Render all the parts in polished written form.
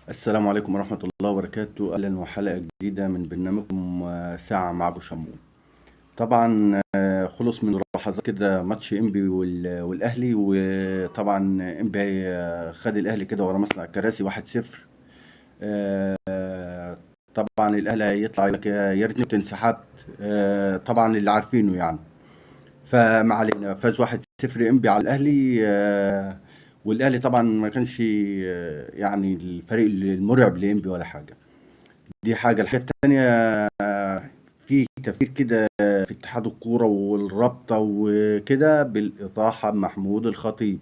السلام عليكم ورحمة الله وبركاته. أهلا وحلقة جديدة من برنامجكم ساعة مع أبو شمون. طبعا خلص من لحظات كده ماتش إنبي والأهلي، وطبعا إنبي خد الأهلي كده ورا مصنع الكراسي 1-0. آه، طبعا الأهلي هيطلع يقول لك يا ريتني كنت انسحبت. طبعا اللي عارفينه يعني. فما علينا، فاز 1-0 انبي على الاهلي. والاهلي طبعا ما كانش يعني الفريق المرعب لانبي ولا حاجه. دي حاجه. الحاجه الثانيه، في تفكير كده في اتحاد الكوره والرابطه وكده بالاطاحه بمحمود الخطيب.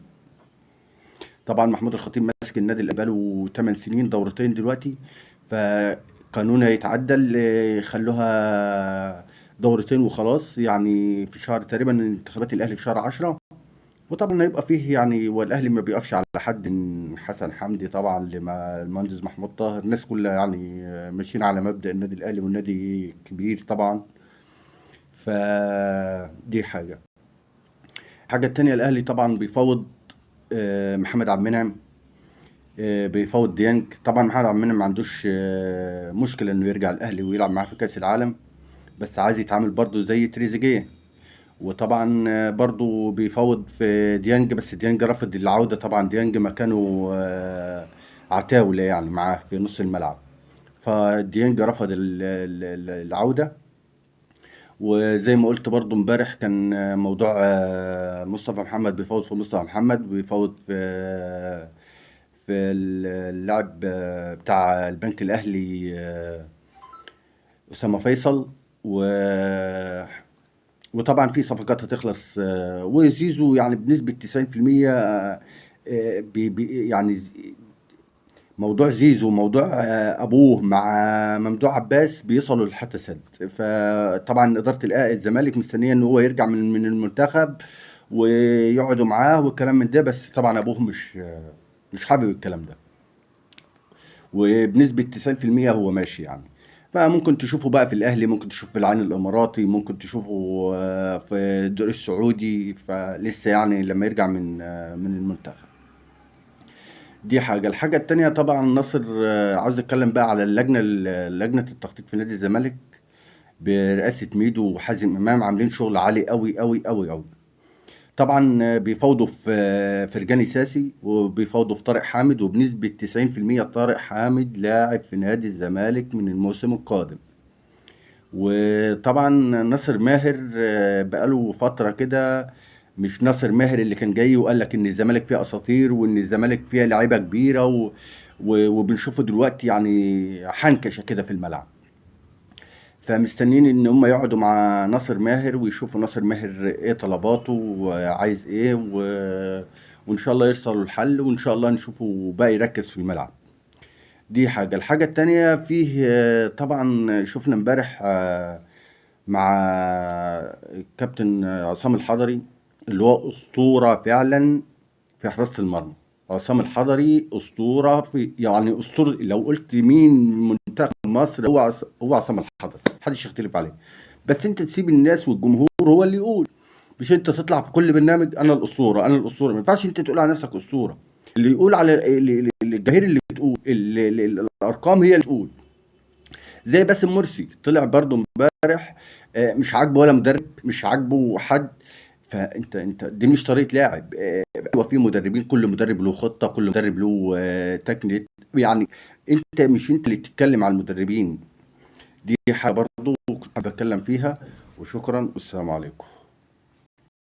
طبعا محمود الخطيب ماسك النادي اللي بقاله 8 سنين، دورتين دلوقتي. فقانون هيتعدل، خلوها دورتين وخلاص، يعني في شهر تقريبا انتخابات الاهلي في شهر 10. وطبعا هيبقى فيه يعني، والاهلي ما بيقفش على حد، من حسن حمدي طبعا لما المهندس محمود طاهر، الناس كلها يعني ماشيين على مبدأ النادي الاهلي، والنادي كبير طبعا. فدي حاجه. الحاجه التانيه، الاهلي طبعا بيفاوض محمد عبد المنعم. بيفاوض ديانج. طبعا محمد عبد المنعم ما عندوش مشكله انه يرجع الاهلي ويلعب معاه في كاس العالم، بس عايز يتعامل برضه زي تريزيجيه. وطبعا برضو بيفاوض في ديانج، بس ديانج رفض العودة. طبعا ديانج مكانه عتاولة يعني معاه في نص الملعب. فديانج رفض العودة. وزي ما قلت برضو امبارح، كان موضوع مصطفى محمد، بيفاوض في مصطفى محمد، بيفاوض في اللاعب بتاع البنك الأهلي أسامة فيصل. و وطبعا في صفقات هتخلص، وزيزو يعني بنسبة 90%. يعني موضوع زيزو، موضوع ابوه مع ممدوح عباس بيصلوا لحتى سد. فطبعا اداره الزمالك مستنيه ان هو يرجع من المنتخب ويقعدوا معاه والكلام من ده، بس طبعا ابوه مش حابب الكلام ده. وبنسبة 90% هو ماشي يعني. فممكن تشوفه بقى في الأهلي، ممكن تشوفه في العين الإماراتي، ممكن تشوفه في الدوري السعودي، فلسه يعني لما يرجع من المنتخب. دي حاجة. الحاجة التانية طبعا ناصر، عاوز أتكلم بقى على لجنة التخطيط في نادي الزمالك برئاسة ميدو وحازم إمام، عاملين شغل عالي قوي قوي قوي قوي. طبعا بيفاوضوا في فرجاني ساسي، وبيفاوضوا في طارق حامد، وبنسبة 90% طارق حامد لاعب في نادي الزمالك من الموسم القادم. وطبعا ناصر ماهر بقاله فترة كده، مش ناصر ماهر اللي كان جاي وقال لك ان الزمالك فيها اساطير وان الزمالك فيها لعيبة كبيرة وبنشوفه دلوقتي يعني حنكشة كده في الملعب. فمستنيين ان هم يقعدوا مع ناصر ماهر ويشوفوا ناصر ماهر ايه طلباته وعايز ايه وان شاء الله يوصلوا الحل، وان شاء الله نشوفه بقى يركز في الملعب. دي حاجة. الحاجة التانية فيه، طبعا شفنا امبارح مع الكابتن عصام الحضري، اللي هو أسطورة فعلا في حراسة المرمى. عصام الحضري أسطورة، في يعني أسطورة. لو قلت مين منتخب مصر، هو عصام الحضري، محدش يختلف عليه. بس انت تسيب الناس والجمهور هو اللي يقول، مش انت تطلع في كل برنامج انا الاسطوره انا الاسطوره. ما ينفعش انت تقول على نفسك اسطوره. اللي يقول على الجماهير اللي بتقول، الارقام هي اللي تقول. زي باسم مرسي طلع برضو امبارح، مش عاجبه ولا مدرب، مش عاجبه حد. فانت دي مش طريقه لاعب. هو في مدربين، كل مدرب له خطه، كل مدرب له تكنيك يعني. مش انت اللي تتكلم على المدربين. دي حاجه برضو كنت بتكلم فيها. وشكرا والسلام عليكم.